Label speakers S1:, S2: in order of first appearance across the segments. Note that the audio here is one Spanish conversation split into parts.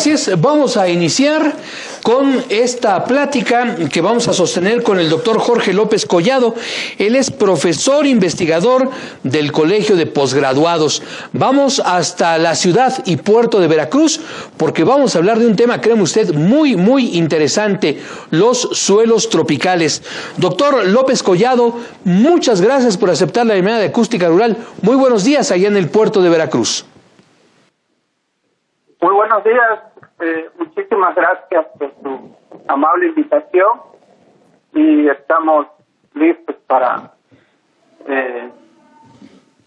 S1: Así es, vamos a iniciar con esta plática que vamos a sostener con el doctor Jorge López Collado. Él es profesor investigador del Colegio de Posgraduados. Vamos hasta la ciudad y puerto de Veracruz porque vamos a hablar de un tema, créeme usted, muy interesante, los suelos tropicales. Doctor López Collado, muchas gracias por aceptar la llamada de Acústica Rural. Muy buenos días allá en el puerto de Veracruz.
S2: Muy buenos días, muchísimas gracias por su amable invitación y estamos listos para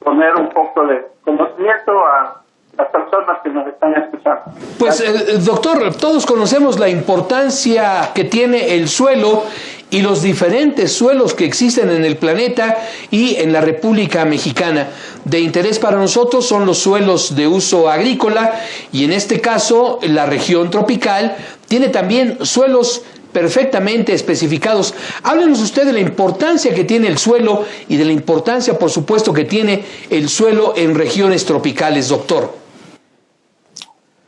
S2: poner un poco de conocimiento a las personas que nos están escuchando.
S1: Pues, doctor, todos conocemos la importancia que tiene el suelo y los diferentes suelos que existen en el planeta y en la República Mexicana. De interés para nosotros son los suelos de uso agrícola y en este caso la región tropical tiene también suelos perfectamente especificados. Háblenos usted de la importancia que tiene el suelo y de la importancia, por supuesto, que tiene el suelo en regiones tropicales, doctor.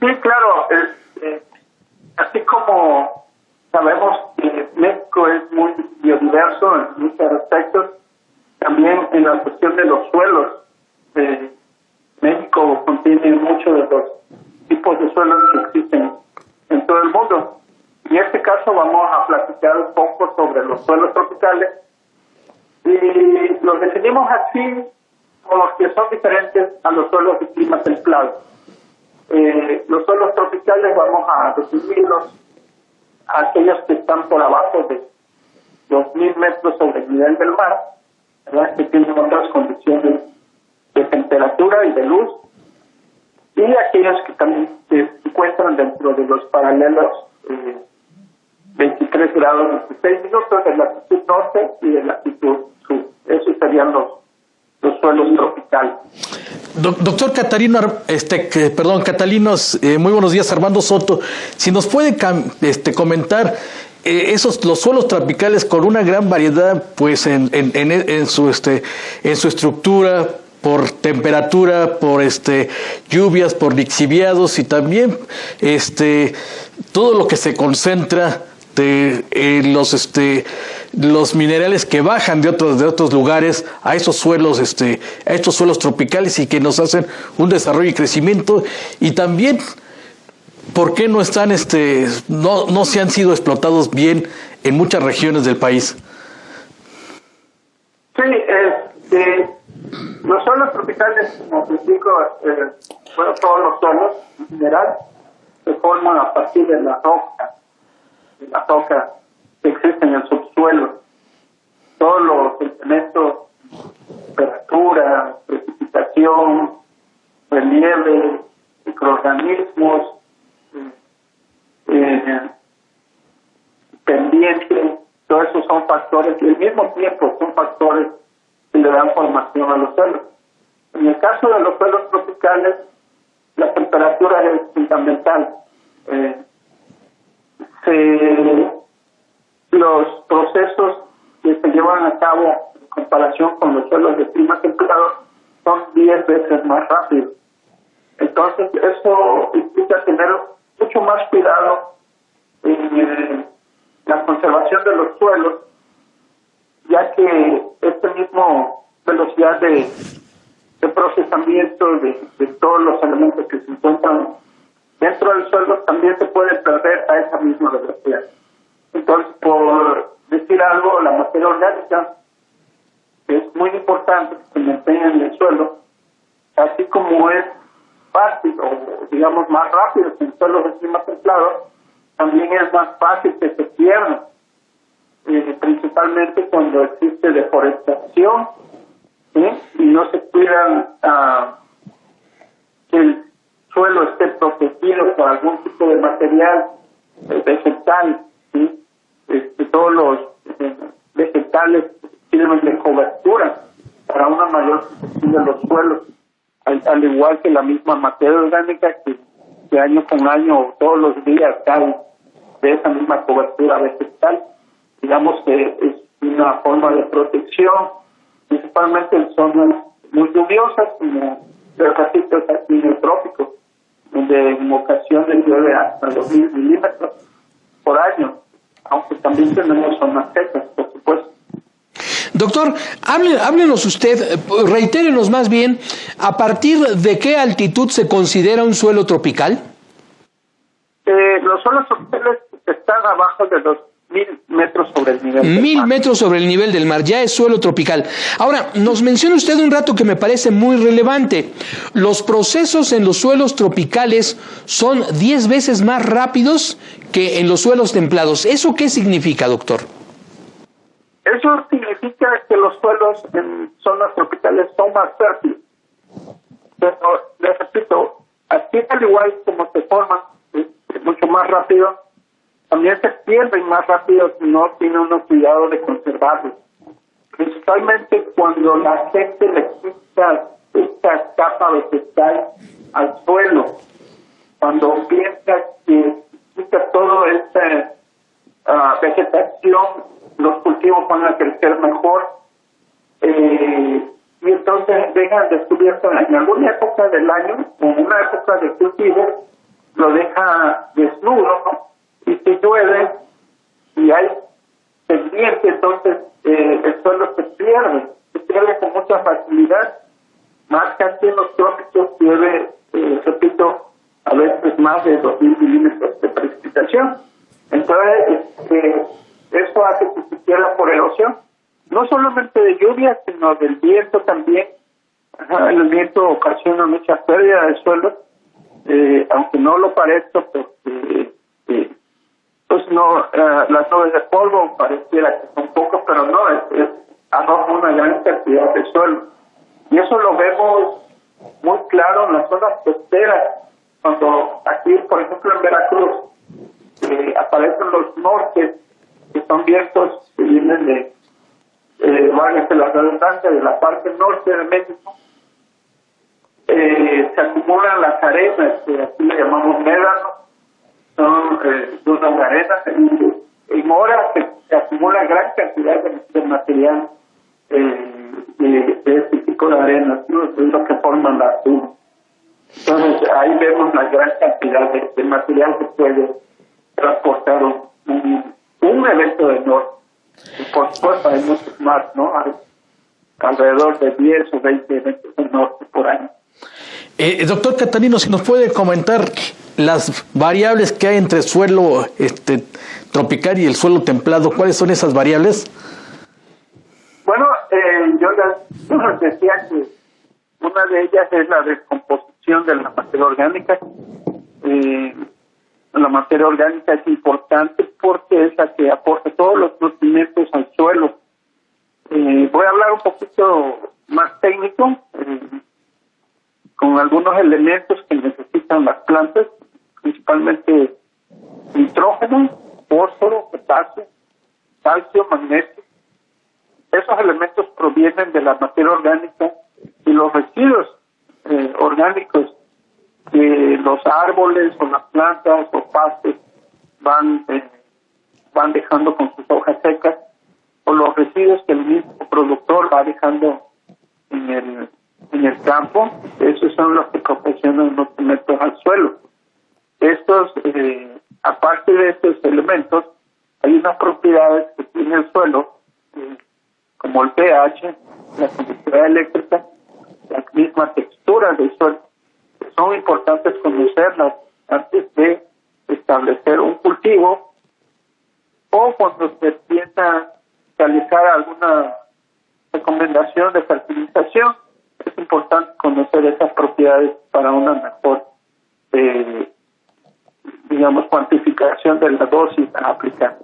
S2: Sí, claro. Así como sabemos que México es muy biodiverso en muchos aspectos, también en la cuestión de los suelos. México contiene muchos de los tipos de suelos que existen en todo el mundo. En este caso vamos a platicar un poco sobre los suelos tropicales y los definimos así porque son diferentes a los suelos de clima templado. Los suelos tropicales vamos a definirlos a aquellos que están por abajo de 2.000 metros sobre el nivel del mar, ¿verdad? Que tienen otras condiciones de temperatura y de luz, y aquellos que también se encuentran dentro de los paralelos 23 grados 16 minutos de latitud norte y de latitud sur. Esos serían los suelos tropicales.
S3: Doctor Catalinos, muy buenos días. Armando Soto, si nos puede comentar los suelos tropicales con una gran variedad, pues en su estructura, por temperatura, por lluvias, por lixiviados y también todo lo que se concentra de los minerales que bajan de otros lugares a estos suelos tropicales y que nos hacen un desarrollo y crecimiento, y también por qué no están no se han sido explotados bien en muchas regiones del país.
S2: Sí, los suelos tropicales, como te digo, todos los suelos en general se forman a partir de la roca que existe en el subsuelo. Todos los elementos, temperatura, precipitación, relieve, microorganismos, pendientes, todos esos son factores y al mismo tiempo son factores que le dan formación a los suelos. En el caso de los suelos tropicales, la temperatura es fundamental. Los procesos que se llevan a cabo en comparación con los suelos de clima templado son 10 veces más rápidos. Entonces, eso implica tener mucho más cuidado en la conservación de los suelos, ya que esta misma velocidad de procesamiento de todos los elementos que se encuentran dentro del suelo también se puede perder a esa misma velocidad. Entonces, por decir algo, la materia orgánica es muy importante que se mantenga en el suelo, así como es fácil o digamos más rápido que en suelos de clima templado, también es más fácil que se pierdan, principalmente cuando existe deforestación, ¿sí? Y no se cuidan que el suelo esté protegido por algún tipo de material vegetal, ¿sí? Todos los vegetales sirven de cobertura para una mayor protección de los suelos, al igual que la misma materia orgánica que año con año, todos los días, cae de esa misma cobertura vegetal. Digamos que es una forma de protección, principalmente en zonas muy lluviosas, como los ratitos aquí en el trópico. donde en ocasiones llueve hasta 2.000 milímetros por año, aunque también tenemos zonas secas, por supuesto.
S1: Doctor, háblenos usted, reitérenos más bien, ¿a partir de qué altitud se considera un suelo tropical?
S2: Los suelos tropicales están abajo de los 1.000 metros sobre el nivel del mar.
S1: 1.000 metros sobre el nivel del mar, ya es suelo tropical. Ahora, nos menciona usted un rato que me parece muy relevante. Los procesos en los suelos tropicales son 10 veces más rápidos que en los suelos templados. ¿Eso qué significa, doctor?
S2: Eso significa que los suelos en zonas tropicales son más fértiles. Pero, les repito, así al igual como se forman mucho más rápido, también se pierden más rápido si no tiene uno cuidado de conservarlos. Principalmente cuando la gente le quita esta capa vegetal al suelo, cuando piensa que quita toda esta vegetación, los cultivos van a crecer mejor, y entonces dejan descubierto en alguna época del año, en una época de cultivo, lo deja desnudo, ¿no? Y si llueve y hay pendiente, entonces el suelo se pierde con mucha facilidad, más que aquí en los trópicos llueve, repito, a veces más de 2.000 milímetros de precipitación. Entonces, eso hace que se pierda por erosión, no solamente de lluvia, sino del viento también. El viento ocasiona mucha pérdida de suelo, aunque no lo parezca, porque pues no, las nubes de polvo pareciera que son pocas, pero no, arroja una gran cantidad de suelo. Y eso lo vemos muy claro en las zonas costeras, cuando aquí, por ejemplo, en Veracruz, aparecen los nortes, que son vientos que vienen de la redundancia de la parte norte de México. Se acumulan las arenas, que aquí le llamamos médanos, son dunas de arenas, y en horas se acumula gran cantidad de material de este tipo de arenas, ¿no? Es lo que forman las dunas. Entonces ahí vemos la gran cantidad de material que puede transportar un evento de norte. Y por supuesto hay muchos más, ¿no? Hay alrededor de 10 o 20 eventos de norte por año.
S3: Doctor Catarino, si nos puede comentar las variables que hay entre el suelo tropical y el suelo templado, ¿cuáles son esas variables?
S2: Bueno, yo les decía que una de ellas es la descomposición de la materia orgánica. La materia orgánica es importante porque es la que aporta todos los nutrientes al suelo. Voy a hablar un poquito más técnico, con algunos elementos que necesitan las plantas, principalmente nitrógeno, fósforo, potasio, calcio, magnesio. Esos elementos provienen de la materia orgánica y los residuos orgánicos que los árboles o las plantas o pastos van dejando con sus hojas secas, o los residuos que el mismo productor va dejando en el campo. Esos son los que proporcionan nutrientes al suelo. Estos, aparte de estos elementos, hay unas propiedades que tiene el suelo, como el pH, la conductividad eléctrica, la misma textura del suelo. Son importantes conocerlas antes de establecer un cultivo o cuando se piensa realizar alguna recomendación de fertilización. Es importante conocer esas propiedades para una mejor, cuantificación de la dosis a aplicar.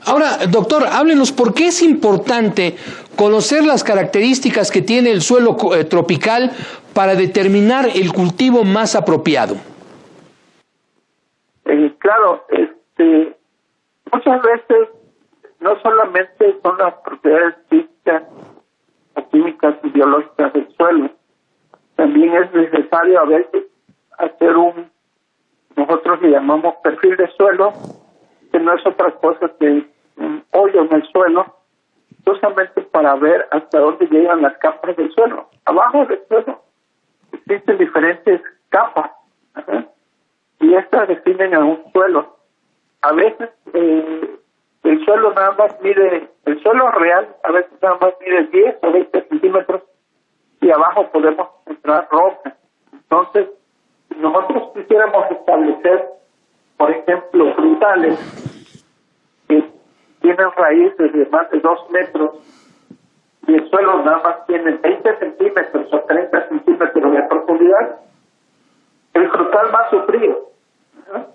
S1: Ahora, doctor, háblenos por qué es importante conocer las características que tiene el suelo tropical para determinar el cultivo más apropiado.
S2: Claro, muchas veces no solamente son las propiedades físicas, químicas y biológicas del suelo, también es necesario a veces hacer nosotros le llamamos perfil de suelo, que no es otra cosa que un hoyo en el suelo, justamente para ver hasta dónde llegan las capas del suelo. Abajo del suelo existen diferentes capas Ajá. Y estas definen a un suelo. A veces el suelo nada más mide, el suelo real a veces nada más mide 10 o 20 centímetros y abajo podemos encontrar roca. Entonces, si nosotros quisiéramos establecer, por ejemplo, frutales que tienen raíces de más de 2 metros y el suelo nada más tiene 20 centímetros o 30 centímetros de profundidad, el frutal va a sufrir. ¿No?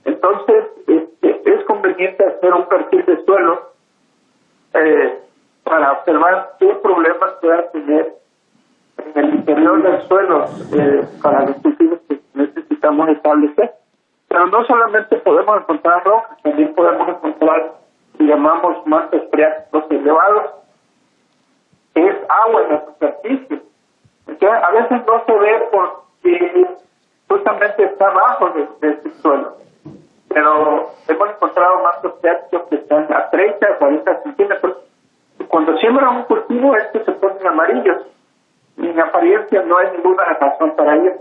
S2: Entonces, es conveniente hacer un perfil de suelo para observar qué problemas pueda tener en el interior del suelo para los cultivos que necesitamos establecer. Pero no solamente podemos encontrar rocas, también podemos encontrar, si llamamos mantos freáticos elevados, que es agua en la superficie. Entonces, a veces no se ve porque justamente está abajo de ese suelo. Pero hemos encontrado mantos freáticos que están a 30, 40 centímetros. Y cuando siembran un cultivo, estos se ponen amarillos. Y en apariencia no hay ninguna razón para ello.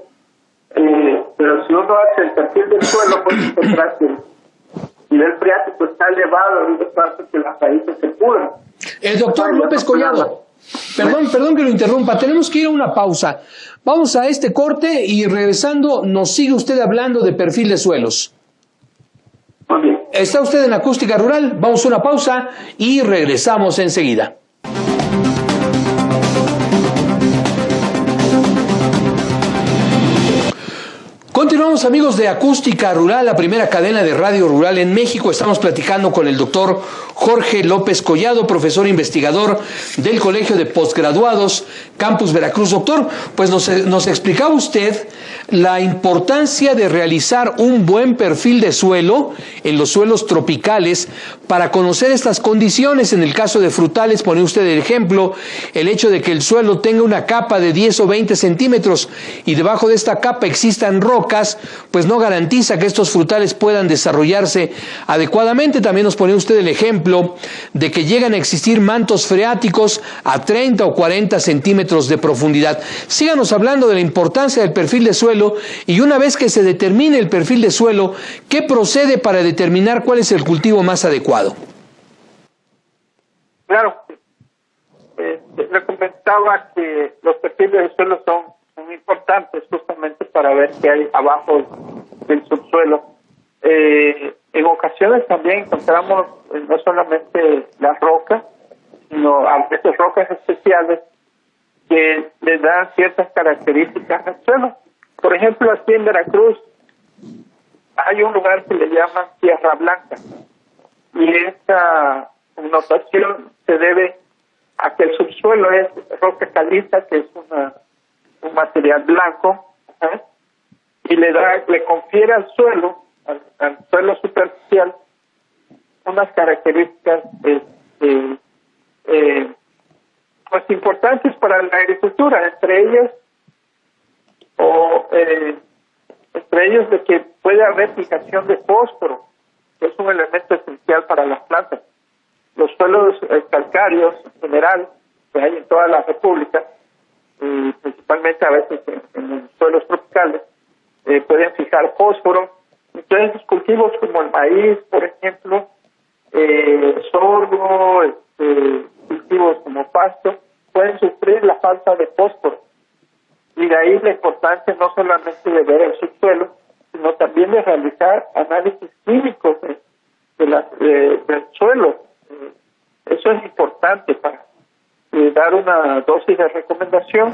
S2: Pero si uno hace el perfil del suelo, puede encontrar que el nivel freático está elevado y eso hace que las raíces se pudran.
S1: El doctor López Collado, perdón que lo interrumpa, tenemos que ir a una pausa. Vamos a este corte y regresando nos sigue usted hablando de perfil de suelos.
S2: Muy bien.
S1: Está usted en Acústica Rural, vamos a una pausa y regresamos enseguida. Continuamos, amigos de Acústica Rural, la primera cadena de radio rural en México. Estamos platicando con el doctor Jorge López Collado, profesor investigador del Colegio de Postgraduados Campus Veracruz. Doctor, pues nos explicaba usted la importancia de realizar un buen perfil de suelo en los suelos tropicales para conocer estas condiciones. En el caso de frutales, pone usted el ejemplo, el hecho de que el suelo tenga una capa de 10 o 20 centímetros y debajo de esta capa existan rocas, pues no garantiza que estos frutales puedan desarrollarse adecuadamente. También nos pone usted el ejemplo de que llegan a existir mantos freáticos a 30 o 40 centímetros de profundidad. Síganos hablando de la importancia del perfil de suelo y una vez que se determine el perfil de suelo, ¿qué procede para determinar cuál es el cultivo más adecuado?
S2: Claro. Le comentaba que los perfiles de suelo son muy importantes justamente para ver qué hay abajo del subsuelo. En ocasiones también encontramos no solamente las rocas, sino a veces rocas especiales que le dan ciertas características al suelo. Por ejemplo, aquí en Veracruz hay un lugar que le llaman Tierra Blanca y esta connotación se debe a que el subsuelo es roca caliza, que es un material blanco, ¿eh? Y le confiere al suelo superficial unas características pues importantes para la agricultura, entre ellos de que puede haber fijación de fósforo, que es un elemento esencial para las plantas. Los suelos calcáreos en general que hay en toda la República, principalmente a veces en los suelos tropicales, pueden fijar fósforo. Entonces cultivos como el maíz, por ejemplo, sorgo, cultivos como pasto, pueden sufrir la falta de fósforo. Y de ahí la importancia no solamente de ver el subsuelo, sino también de realizar análisis químicos del suelo. Eso es importante para dar una dosis de recomendación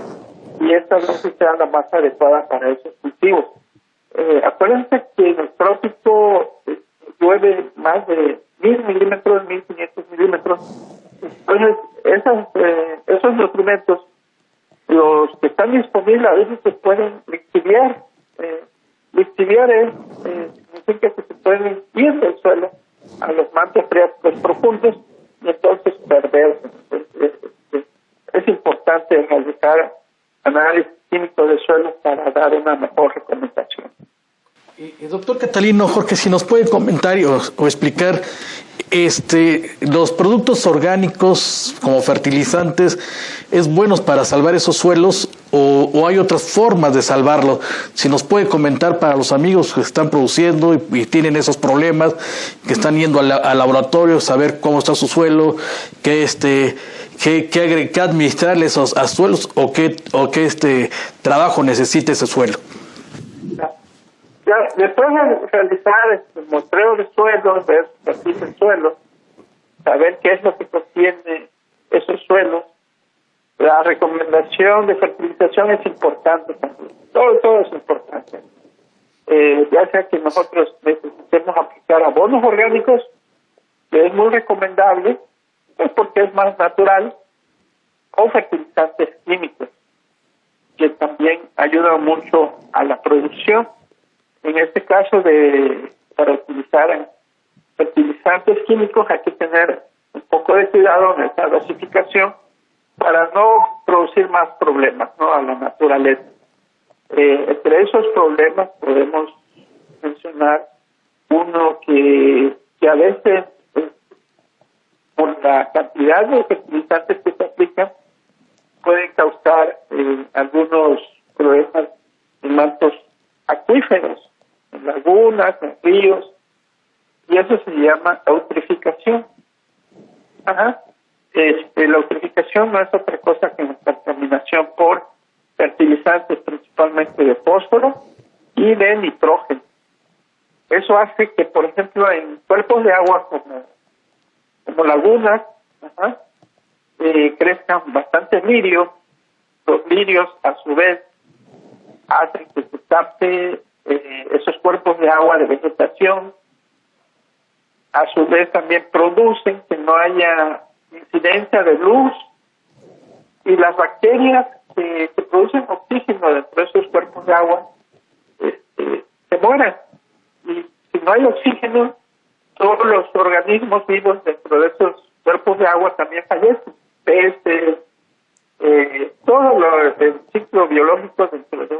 S2: y esta dosis sea la más adecuada para esos cultivos. Acuérdense que en el trópico llueve más de 1.000 milímetros, 1.500 milímetros. Entonces, esos nutrimentos, los que están disponibles, a veces se pueden lixiviar. Lixiviar significa que se pueden ir del suelo a los mantos freáticos profundos y entonces perderse. Es importante realizar análisis químico del suelo para dar una mejor recomendación.
S3: Doctor Catalino, Jorge, si nos puede comentar o explicar los productos orgánicos como fertilizantes, ¿es buenos para salvar esos suelos o hay otras formas de salvarlo. Si nos puede comentar para los amigos que están produciendo y tienen esos problemas, que están yendo al laboratorio, saber cómo está su suelo, qué administrarle esos a suelos o qué trabajo necesita ese suelo.
S2: Ya, después de realizar el muestreo de suelos, ver perfil de suelo, saber qué es lo que contiene esos suelos, la recomendación de fertilización es importante también. Todo es importante. Ya sea que nosotros necesitemos aplicar abonos orgánicos, que es muy recomendable, pues porque es más natural, o fertilizantes químicos, que también ayudan mucho a la producción. En este caso, para utilizar fertilizantes químicos hay que tener un poco de cuidado en esta dosificación para no producir más problemas, ¿no?, a la naturaleza. Entre esos problemas podemos mencionar uno que a veces, por la cantidad de fertilizantes que se aplican, pueden causar algunos problemas en mantos acuíferos, en lagunas, en ríos, y eso se llama eutrificación. La eutrificación no es otra cosa que la contaminación por fertilizantes, principalmente de fósforo y de nitrógeno. Eso hace que, por ejemplo, en cuerpos de agua como lagunas, crezcan bastantes lirios. Los lirios, a su vez, hacen que se tape esos cuerpos de agua de vegetación. A su vez también producen que no haya incidencia de luz, y las bacterias que producen oxígeno dentro de esos cuerpos de agua se mueren. Y si no hay oxígeno, todos los organismos vivos dentro de esos cuerpos de agua también fallecen. Peces, todo el ciclo biológico dentro de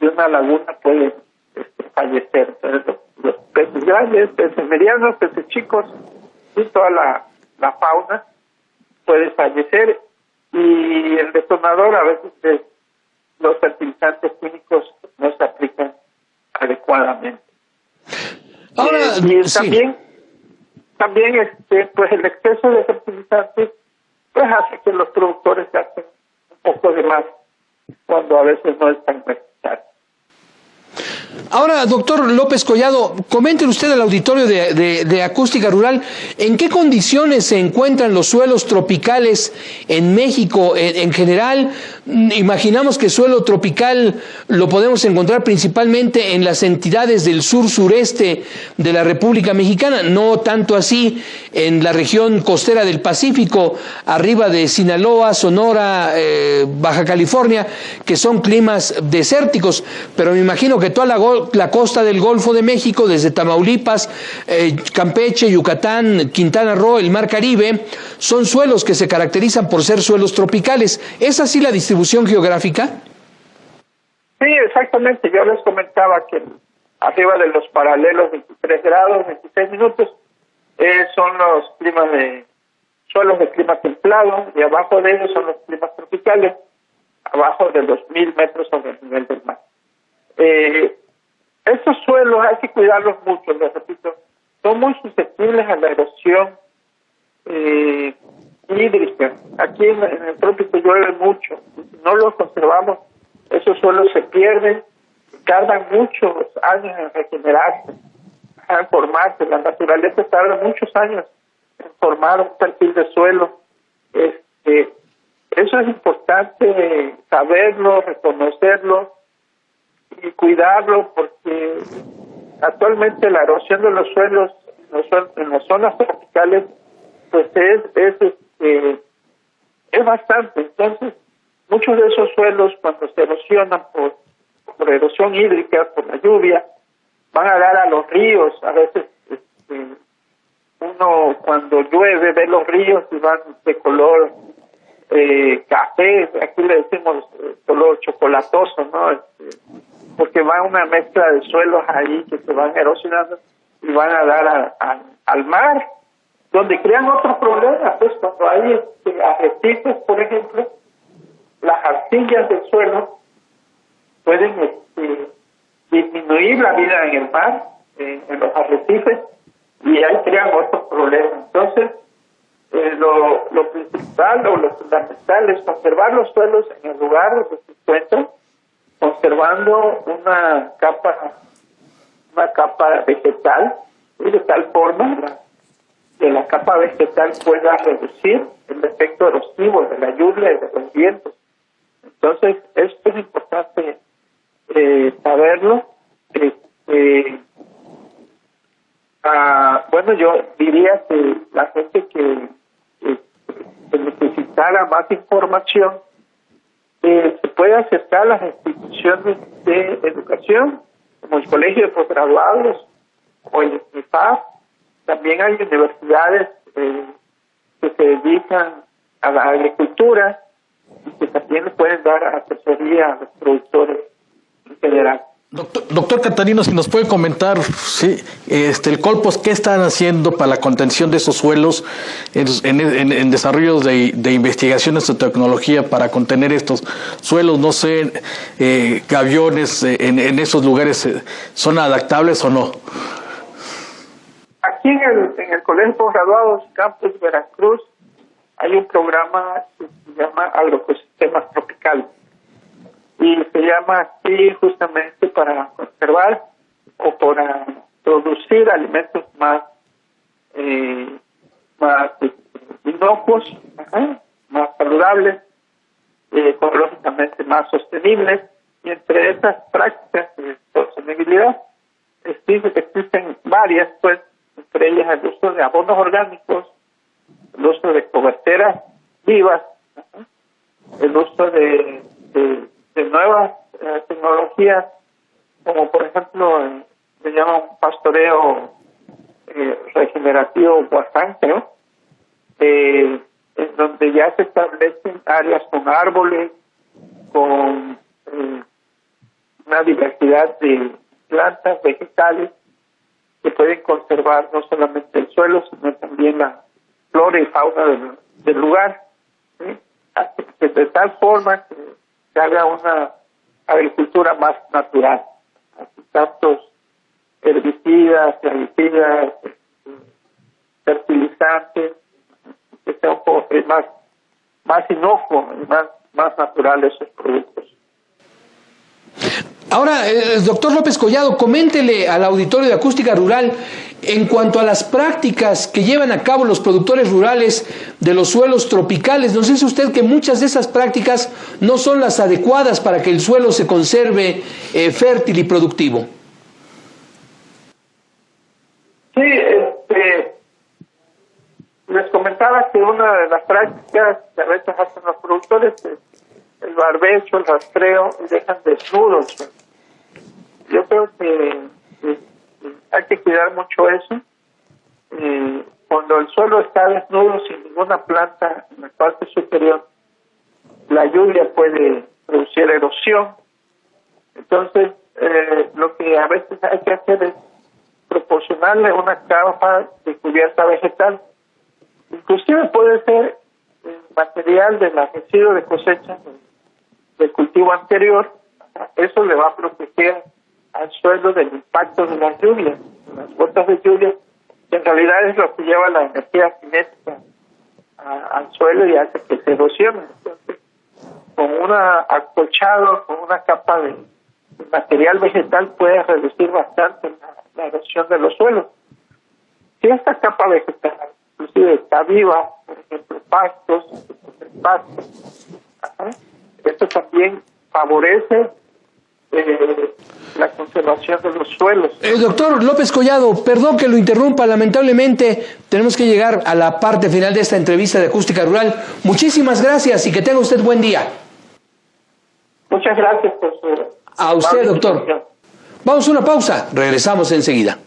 S2: una laguna puede fallecer. Entonces, los peces grandes, peces medianos, peces chicos y toda la fauna puede fallecer, y el detonador a veces es los fertilizantes químicos no se aplican adecuadamente.
S1: Ahora,
S2: y
S1: sí.
S2: también pues el exceso de fertilizantes pues hace que los productores gasten un poco de más cuando a veces no es tan necesario.
S1: Ahora, doctor López Collado, comente usted al auditorio de Acústica Rural, ¿en qué condiciones se encuentran los suelos tropicales en México en general? Imaginamos que suelo tropical lo podemos encontrar principalmente en las entidades del sur-sureste de la República Mexicana, no tanto así en la región costera del Pacífico, arriba de Sinaloa, Sonora, Baja California, que son climas desérticos, pero me imagino que toda la costa del Golfo de México, desde Tamaulipas, Campeche, Yucatán, Quintana Roo, el Mar Caribe, son suelos que se caracterizan por ser suelos tropicales. ¿Es así la distribución geográfica?
S2: Sí, exactamente. Yo les comentaba que arriba de los paralelos 23 grados, 26 minutos, son los suelos de clima templado, y abajo de ellos son los climas tropicales, abajo de los 1000 metros sobre el nivel del mar. Estos suelos hay que cuidarlos mucho, les repito, son muy susceptibles a la erosión hídrica. Aquí en el trópico llueve mucho, si no los conservamos, esos suelos se pierden, tardan muchos años en regenerarse, en formarse. La naturaleza tarda muchos años en formar un perfil de suelo. Eso es importante saberlo, reconocerlo y cuidarlo, porque actualmente la erosión de los suelos en las zonas tropicales pues es bastante. Entonces, muchos de esos suelos, cuando se erosionan por erosión hídrica, por la lluvia, van a dar a los ríos. A veces uno cuando llueve ve los ríos y van de color café, aquí le decimos color chocolatoso, ¿no? Porque va una mezcla de suelos ahí que se van erosionando y van a dar al mar, donde crean otros problemas. Pues cuando hay arrecifes, por ejemplo, las arcillas del suelo pueden disminuir la vida en el mar, en los arrecifes, y ahí crean otros problemas. Entonces, lo principal o lo fundamental es conservar los suelos en el lugar donde se encuentran, conservando una capa vegetal, y de tal forma que la capa vegetal pueda reducir el efecto erosivo de la lluvia y de los vientos. Entonces, esto es importante saberlo. Bueno, yo diría que la gente que necesitara más información se puede acercar a las instituciones de educación, como el Colegio de Postgraduados o el IFAP. También hay universidades que se dedican a la agricultura y que también le pueden dar asesoría a los productores en general.
S3: Doctor Catarino, si nos puede comentar, sí, el Colpos, ¿qué están haciendo para la contención de esos suelos en desarrollos de investigaciones de tecnología para contener estos suelos? No sé, gaviones en esos lugares, ¿son adaptables o no?
S2: Aquí en el Colegio de Postgraduados Campus Veracruz hay un programa que se llama Agroecosistemas Tropicales. Y se llama así justamente para conservar o para producir alimentos más inocuos, más saludables, ecológicamente más sostenibles. Y entre esas prácticas de sostenibilidad existen varias, pues, entre ellas el uso de abonos orgánicos, el uso de coberteras vivas, el uso de nuevas tecnologías, como por ejemplo se llama un pastoreo regenerativo guasánceo, en donde ya se establecen áreas con árboles, con una diversidad de plantas vegetales que pueden conservar no solamente el suelo, sino también la flora y fauna del lugar, ¿sí? De tal forma que se haga una agricultura más natural, sin tantos herbicidas, plaguicidas, fertilizantes, que sea un poco más inocuo y más natural esos productos.
S1: Ahora, doctor López Collado, coméntele al auditorio de Acústica Rural en cuanto a las prácticas que llevan a cabo los productores rurales de los suelos tropicales. ¿No dice usted que muchas de esas prácticas no son las adecuadas para que el suelo se conserve fértil y productivo?
S2: Sí, les comentaba que una de las prácticas que a veces hacen los productores es el barbecho, el rastreo, y dejan desnudos. Yo creo que hay que cuidar mucho eso. Cuando el suelo está desnudo, sin ninguna planta en la parte superior, la lluvia puede producir erosión. Entonces, lo que a veces hay que hacer es proporcionarle una capa de cubierta vegetal. Inclusive puede ser material de la residuo de cosecha del cultivo anterior. Eso le va a proteger al suelo del impacto de las lluvias, de las gotas de lluvia, que en realidad es lo que lleva la energía cinética al suelo y hace que se erosione. Entonces, con acolchado, con una capa de material vegetal puede reducir bastante la erosión de los suelos. Si esta capa vegetal inclusive está viva, por ejemplo, pastos, esto también favorece la conservación de los suelos.
S1: Doctor López Collado, perdón que lo interrumpa, lamentablemente tenemos que llegar a la parte final de esta entrevista de Acústica Rural. Muchísimas gracias y que tenga usted buen día.
S2: Muchas gracias por su...
S1: A usted, doctor. Vamos a una pausa, regresamos enseguida.